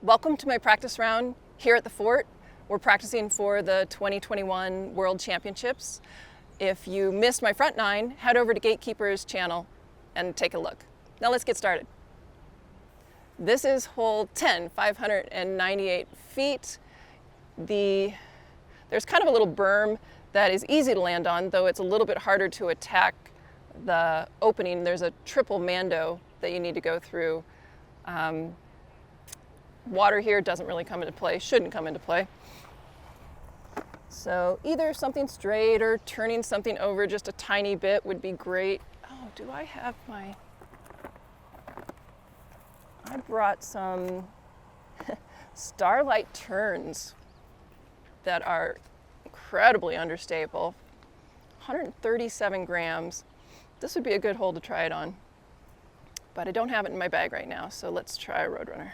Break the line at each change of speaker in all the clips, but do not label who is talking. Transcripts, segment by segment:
Welcome to my practice round here at the fort. We're practicing for the 2021 World Championships. If you missed my front nine, head over to Gatekeeper's channel and take a look. Now let's get started. This is hole 10, 598 feet. There's kind of a little berm that is easy to land on, though it's a little bit harder to attack the opening. There's a triple mando that you need to go through. Water here doesn't really come into play, shouldn't come into play. So either something straight or turning something over just a tiny bit would be great. Oh, do I have my... I brought some Starlight turns that are incredibly understable. 137 grams. This would be a good hole to try it on. But I don't have it in my bag right now, so let's try a Roadrunner.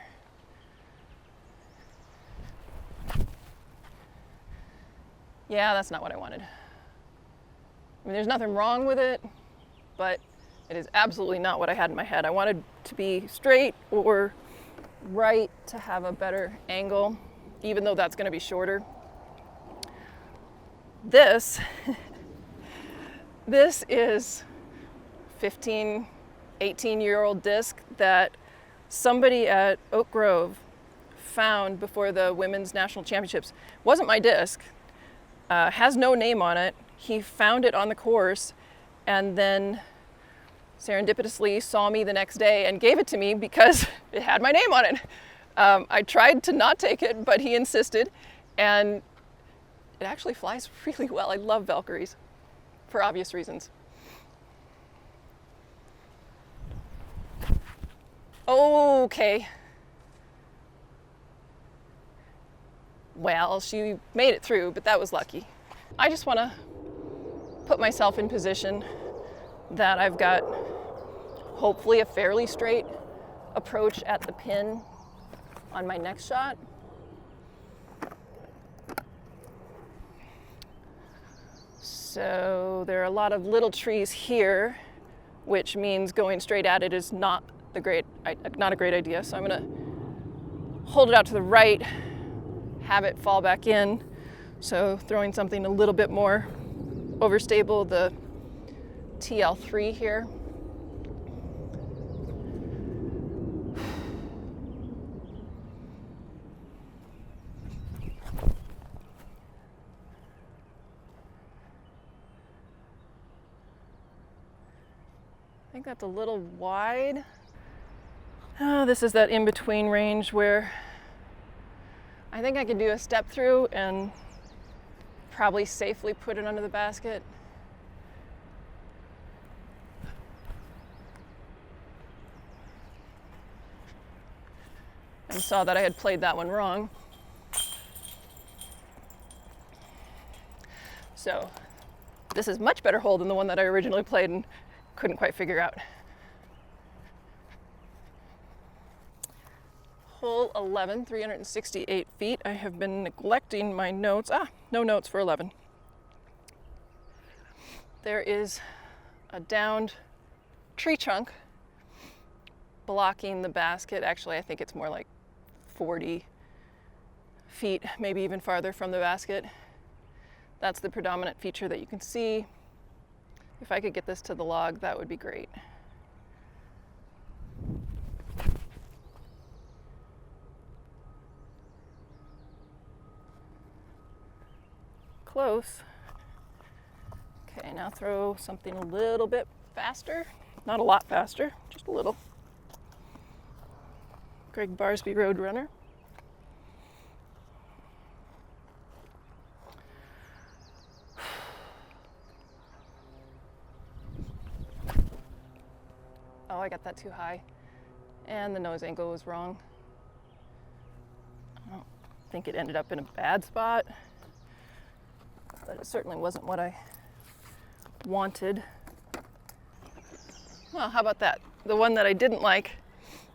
Yeah, that's not what I wanted. I mean, there's nothing wrong with it, but it is absolutely not what I had in my head. I wanted to be straight or right to have a better angle, even though that's going to be shorter. This is 15, 18-year-old disc that somebody at Oak Grove found before the Women's National Championships. Wasn't my disc. Has no name on it. He found it on the course and then serendipitously saw me the next day and gave it to me because it had my name on it. I tried to not take it, but he insisted, and it actually flies really well. I love Valkyries for obvious reasons. Okay. Well, she made it through, but that was lucky. I just want to put myself in position that I've got hopefully a fairly straight approach at the pin on my next shot. So there are a lot of little trees here, which means going straight at it is not a great idea. So I'm going to hold it out to the right, have it fall back in. So throwing something a little bit more overstable, the TL3 here. I think that's a little wide. Oh, this is that in-between range where I think I could do a step through and probably safely put it under the basket. And saw that I had played that one wrong. So this is much better hole than the one that I originally played and couldn't quite figure out. Hole 11, 368 feet. I have been neglecting my notes. No notes for 11. There is a downed tree trunk blocking the basket. Actually, I think it's more like 40 feet, maybe even farther from the basket. That's the predominant feature that you can see. If I could get this to the log, that would be great. Close. Okay, now throw something a little bit faster. Not a lot faster, just a little. Greg Barsby Roadrunner. Oh, I got that too high. And the nose angle was wrong. I don't think it ended up in a bad spot, but it certainly wasn't what I wanted. Well, how about that? The one that I didn't like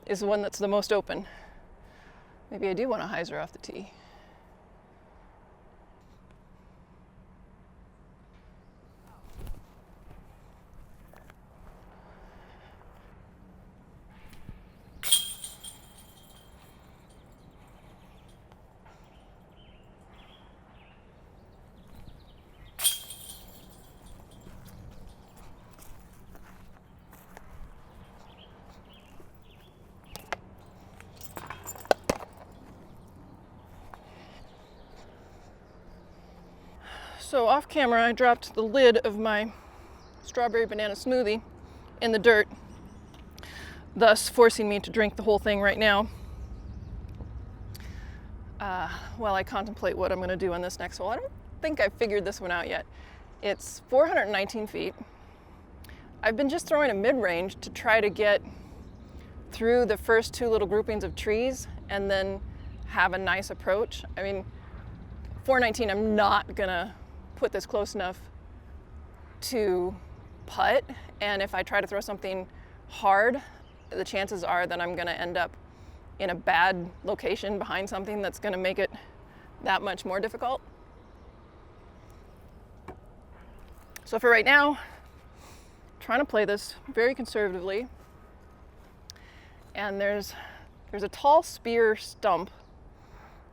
is the one that's the most open. Maybe I do want to hyzer off the tee. So off camera, I dropped the lid of my strawberry banana smoothie in the dirt, thus forcing me to drink the whole thing right now while I contemplate what I'm going to do on this next hole. I don't think I've figured this one out yet. It's 419 feet. I've been just throwing a mid-range to try to get through the first two little groupings of trees and then have a nice approach. I mean, 419, I'm not gonna put this close enough to putt, and if I try to throw something hard, the chances are that I'm gonna end up in a bad location behind something that's gonna make it that much more difficult. So for right now, trying to play this very conservatively. And there's a tall spear stump,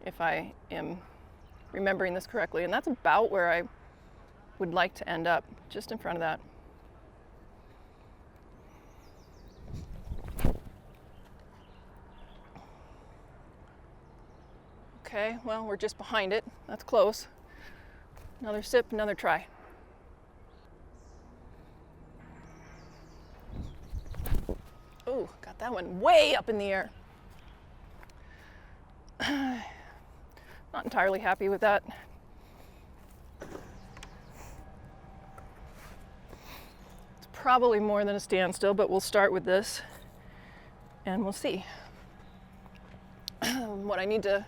if I am remembering this correctly, and that's about where I would like to end up, just in front of that. Okay, well, we're just behind it. That's close. Another sip, another try. Oh, got that one way up in the air. Not entirely happy with that. It's probably more than a standstill, but we'll start with this and we'll see. What I need to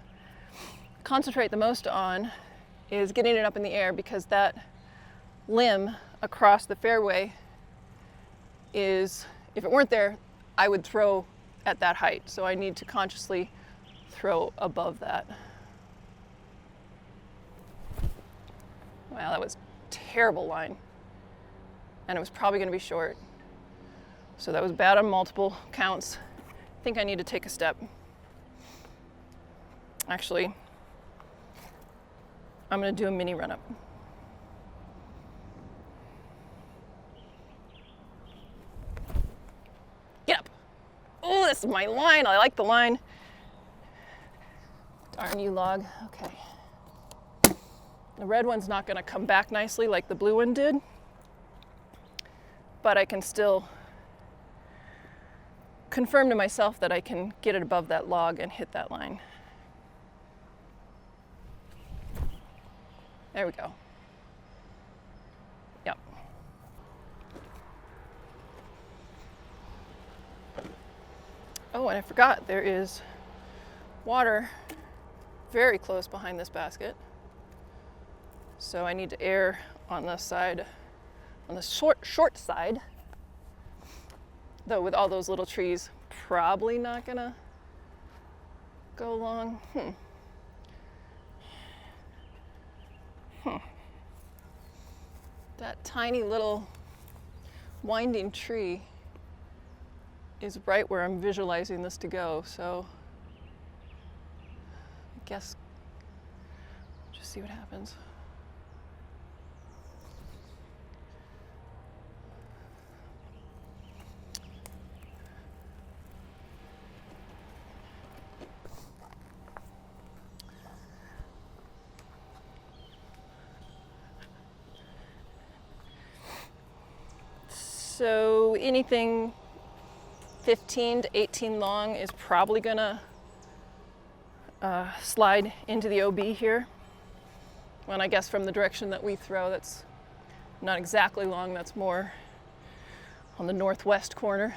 concentrate the most on is getting it up in the air, because that limb across the fairway is, if it weren't there, I would throw at that height. So I need to consciously throw above that. Wow, that was a terrible line. And it was probably going to be short. So that was bad on multiple counts. I think I need to take a step. Actually, I'm going to do a mini run-up. Get up. Oh, this is my line. I like the line. Darn you, log. Okay. The red one's not going to come back nicely like the blue one did, but I can still confirm to myself that I can get it above that log and hit that line. There we go. Yep. Oh, and I forgot, there is water very close behind this basket. So I need to err on this side, on the short side. Though with all those little trees, probably not gonna go long. That tiny little winding tree is right where I'm visualizing this to go, so I guess just see what happens. So anything 15 to 18 long is probably gonna slide into the OB here. And I guess from the direction that we throw, that's not exactly long, that's more on the northwest corner.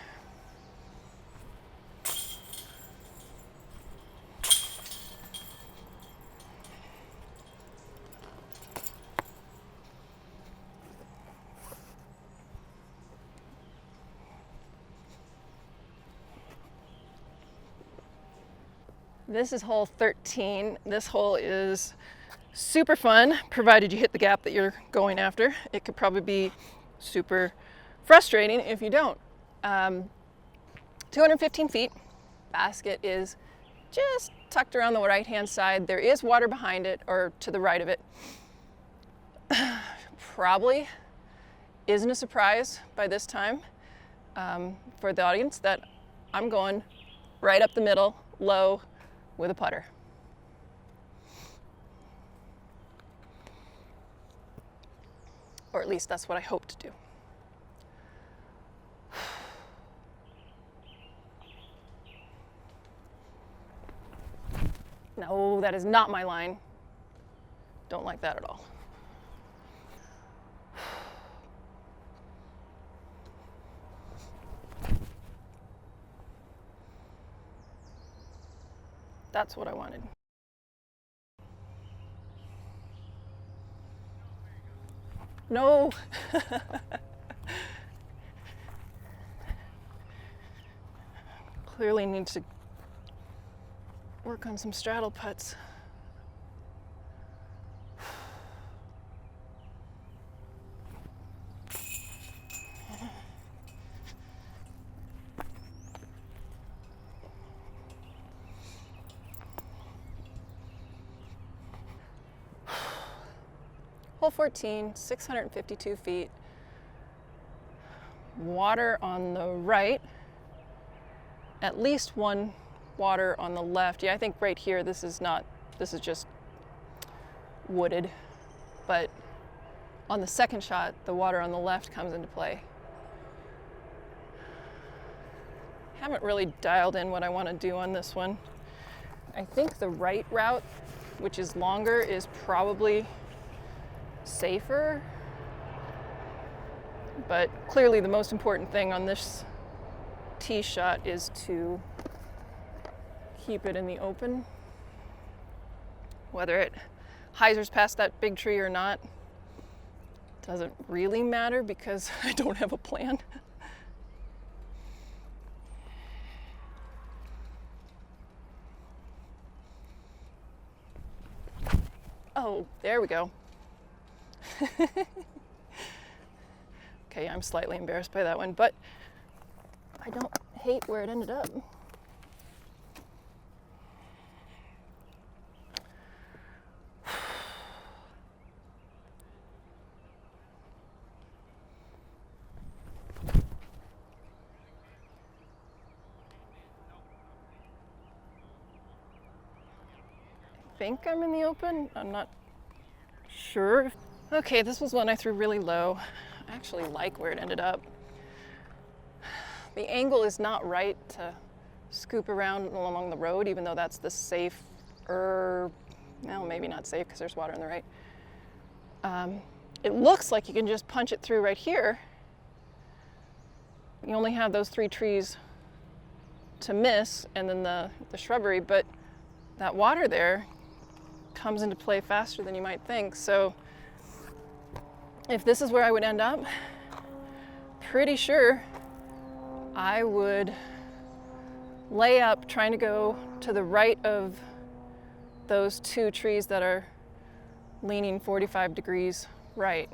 This is hole 13. This hole is super fun, provided you hit the gap that you're going after. It could probably be super frustrating if you don't. 215 feet. Basket is just tucked around the right-hand side. There is water behind it, or to the right of it. Probably isn't a surprise by this time for the audience that I'm going right up the middle, low, with a putter. Or at least that's what I hope to do. No, that is not my line. Don't like that at all. That's what I wanted. No. Clearly need to work on some straddle putts. Hole 14, 652 feet. Water on the right. At least one water on the left. Yeah, I think right here, this is just wooded. But on the second shot, the water on the left comes into play. Haven't really dialed in what I want to do on this one. I think the right route, which is longer, is probably safer. But clearly the most important thing on this tee shot is to keep it in the open. Whether it hyzers past that big tree or not doesn't really matter because I don't have a plan. Oh, there we go. Okay, I'm slightly embarrassed by that one, but I don't hate where it ended up. I think I'm in the open. I'm not sure. Okay, this was one I threw really low. I actually like where it ended up. The angle is not right to scoop around along the road, even though that's the safer, well, maybe not safe because there's water on the right. It looks like you can just punch it through right here. You only have those 3 trees to miss and then the shrubbery, but that water there comes into play faster than you might think. So if this is where I would end up, pretty sure I would lay up trying to go to the right of those 2 trees that are leaning 45 degrees right.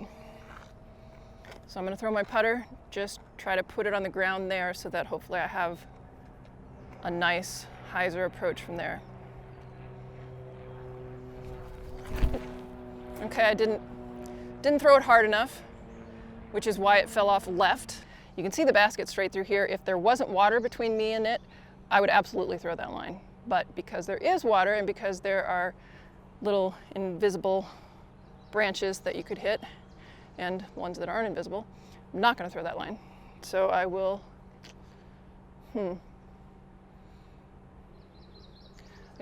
So I'm going to throw my putter, just try to put it on the ground there so that hopefully I have a nice hyzer approach from there. Okay, I didn't throw it hard enough, which is why it fell off left. You can see the basket straight through here. If there wasn't water between me and it, I would absolutely throw that line. But because there is water and because there are little invisible branches that you could hit and ones that aren't invisible, I'm not going to throw that line. So I will, I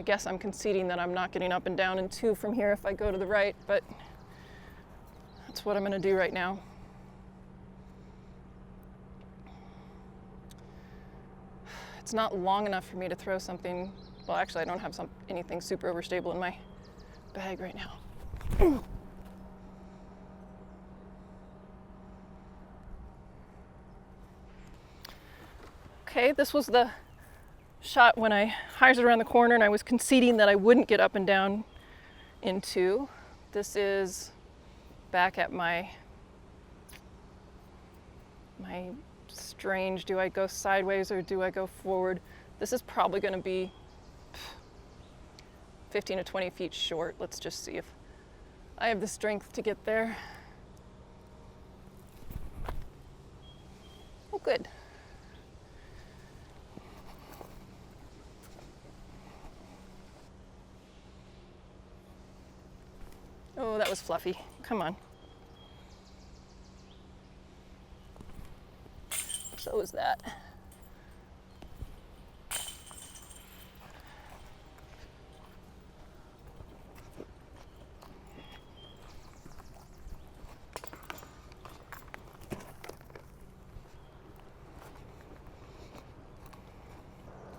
guess I'm conceding that I'm not getting up and down in 2 from here if I go to the right, but that's what I'm going to do right now. It's not long enough for me to throw something. Well, actually, I don't have anything super overstable in my bag right now. Okay, this was the shot when I hyzered around the corner and I was conceding that I wouldn't get up and down in 2. This is back at my strange, do I go sideways or do I go forward? This is probably going to be 15 to 20 feet short. Let's just see if I have the strength to get there. Oh, good. Oh, that was fluffy. Come on. So is that.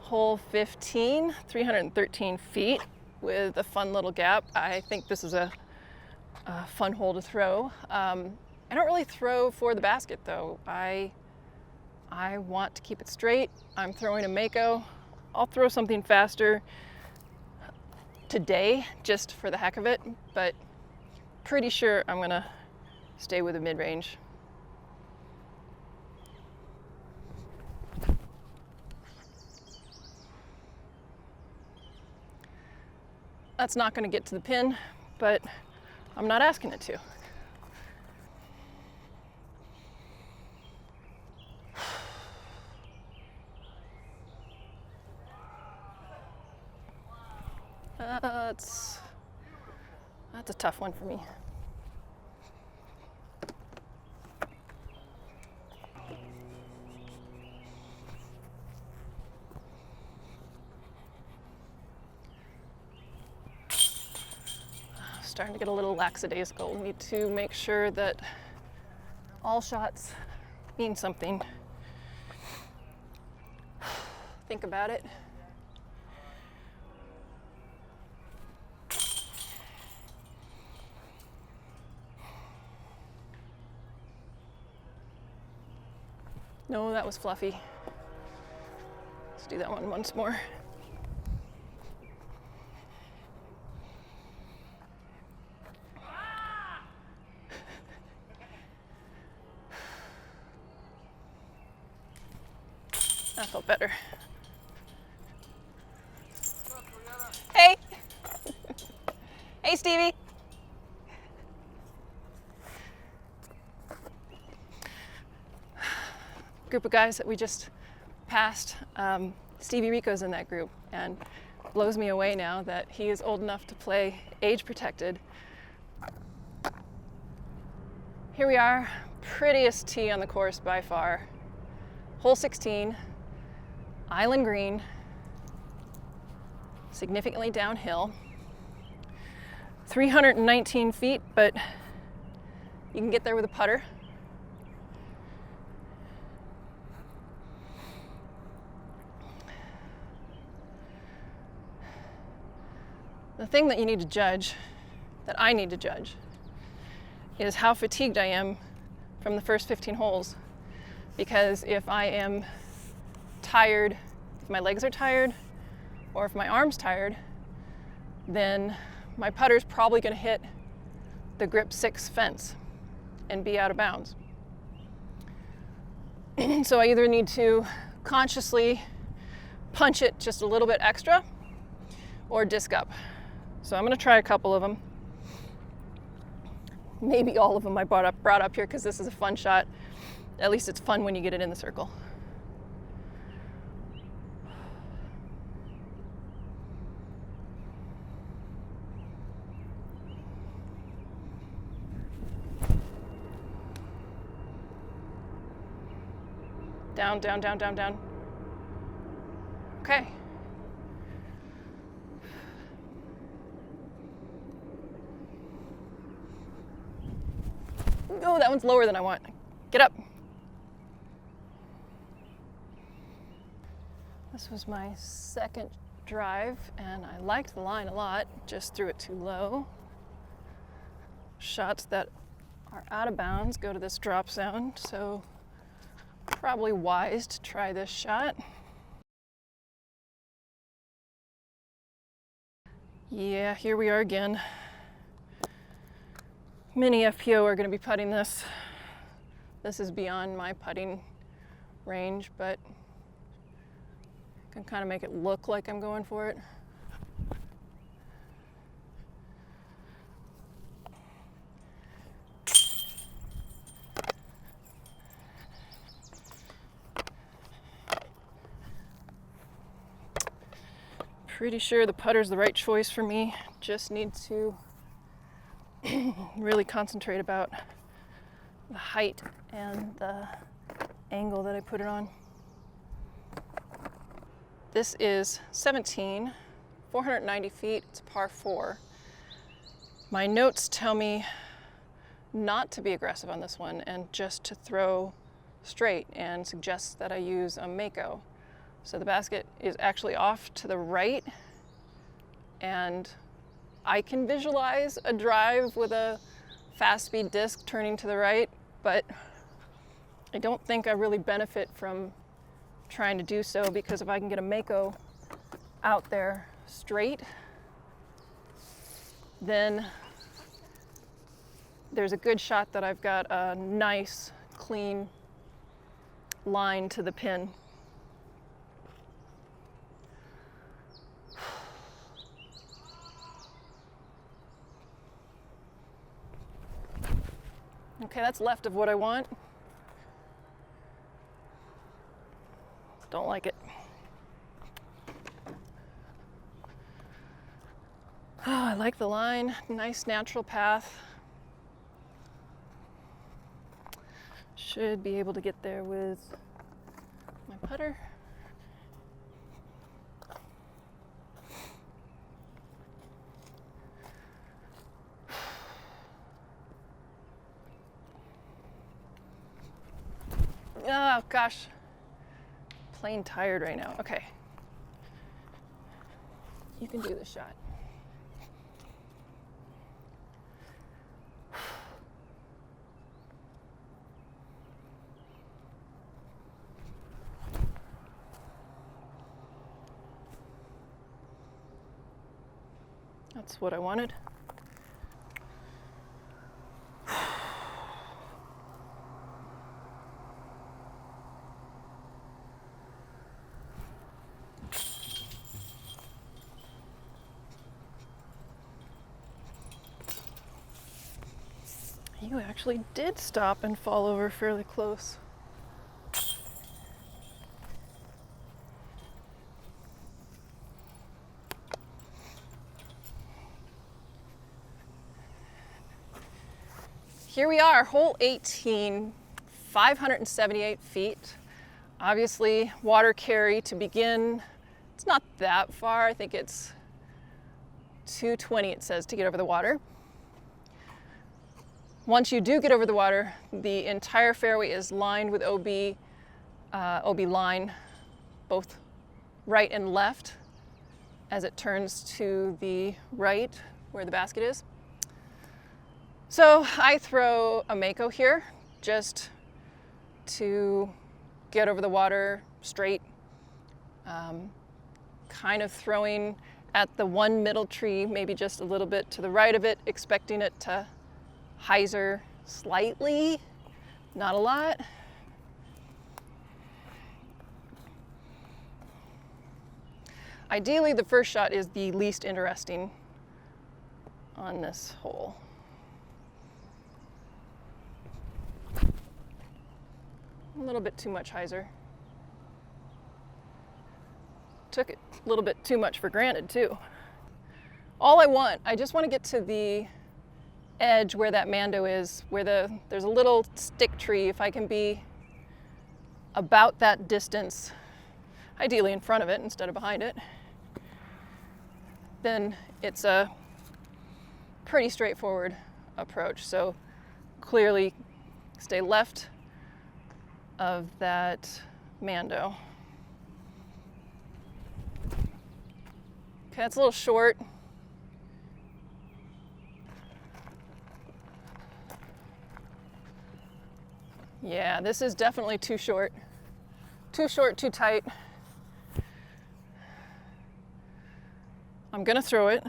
Hole 15, 313 feet with a fun little gap. I think this is a fun hole to throw. I don't really throw for the basket though. I want to keep it straight. I'm throwing a Mako. I'll throw something faster today just for the heck of it, but pretty sure I'm gonna stay with a mid-range. That's not going to get to the pin, but I'm not asking it to. That's a tough one for me. Starting to get a little lackadaisical. Need to make sure that all shots mean something. Think about it. No, that was fluffy. Let's do that one once more. That felt better. Hey! Hey, Stevie! Group of guys that we just passed, Stevie Rico's in that group, and blows me away now that he is old enough to play age protected. Here we are, prettiest tee on the course by far. Hole 16. Island green, significantly downhill, 319 feet, but you can get there with a putter. The thing that you need to judge, that I need to judge, is how fatigued I am from the first 15 holes. Because if I am tired, if my legs are tired, or if my arm's tired, then my putter's probably going to hit the grip 6 fence and be out of bounds. So I either need to consciously punch it just a little bit extra or disc up. So I'm going to try a couple of them. Maybe all of them I brought up here because this is a fun shot. At least it's fun when you get it in the circle. Down, down, down, down, down. Okay. Oh, that one's lower than I want. Get up. This was my second drive, and I liked the line a lot, just threw it too low. Shots that are out of bounds go to this drop zone, so probably wise to try this shot. Yeah, here we are again. Mini FPO are going to be putting this. This is beyond my putting range, but I can kind of make it look like I'm going for it. Pretty sure the putter's the right choice for me. Just need to really concentrate about the height and the angle that I put it on. This is 17, 490 feet, it's par 4. My notes tell me not to be aggressive on this one and just to throw straight, and suggest that I use a Mako. So the basket is actually off to the right, and I can visualize a drive with a fast speed disc turning to the right, but I don't think I really benefit from trying to do so, because if I can get a Mako out there straight, then there's a good shot that I've got a nice, clean line to the pin. Okay, that's left of what I want. Don't like it. Oh, I like the line, nice natural path. Should be able to get there with my putter. Oh gosh, plain tired right now. Okay, you can do this shot. That's what I wanted. You actually did stop and fall over fairly close. Here we are, hole 18, 578 feet. Obviously, water carry to begin. It's not that far. I think it's 220, it says, to get over the water. Once you do get over the water, the entire fairway is lined with OB line, both right and left, as it turns to the right where the basket is. So I throw a Mako here just to get over the water straight, kind of throwing at the one middle tree, maybe just a little bit to the right of it, expecting it to hyzer slightly, not a lot. Ideally, the first shot is the least interesting on this hole. A little bit too much hyzer. Took it a little bit too much for granted too. All I just want to get to the edge where that Mando is, where there's a little stick tree. If I can be about that distance, ideally in front of it instead of behind it, then it's a pretty straightforward approach. So clearly stay left of that Mando. Okay, that's a little short. Yeah, this is definitely too short. Too short, too tight. I'm gonna throw it.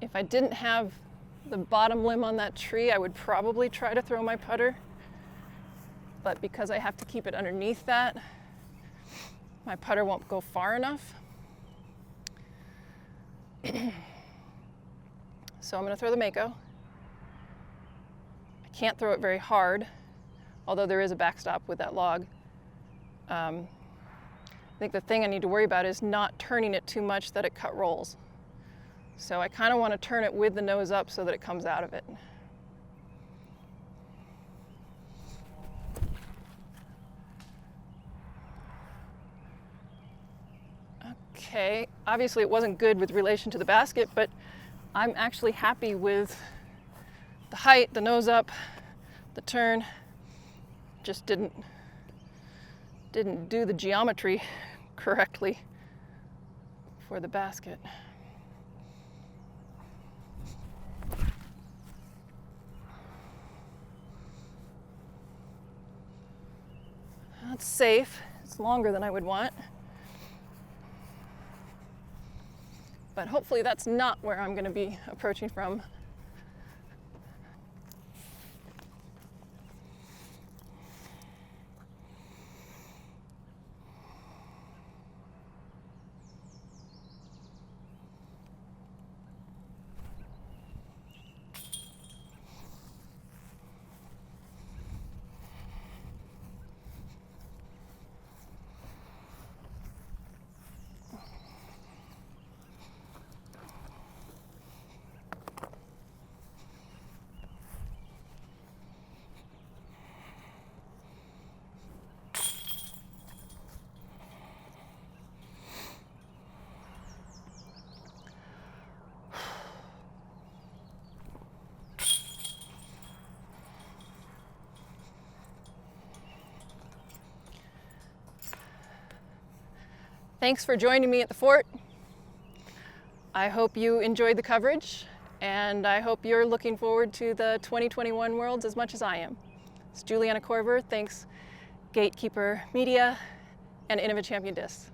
If I didn't have the bottom limb on that tree, I would probably try to throw my putter. But because I have to keep it underneath that, my putter won't go far enough. So I'm going to throw the Mako. I can't throw it very hard, although there is a backstop with that log. I think the thing I need to worry about is not turning it too much that it cut rolls. So I kind of want to turn it with the nose up so that it comes out of it. Okay, obviously it wasn't good with relation to the basket, but I'm actually happy with the height, the nose up, the turn. Just didn't do the geometry correctly for the basket. That's safe. It's longer than I would want. But hopefully that's not where I'm going to be approaching from. Thanks for joining me at the fort. I hope you enjoyed the coverage, and I hope you're looking forward to the 2021 Worlds as much as I am. It's Juliana Korver. Thanks, Gatekeeper Media and Innova Champion Discs.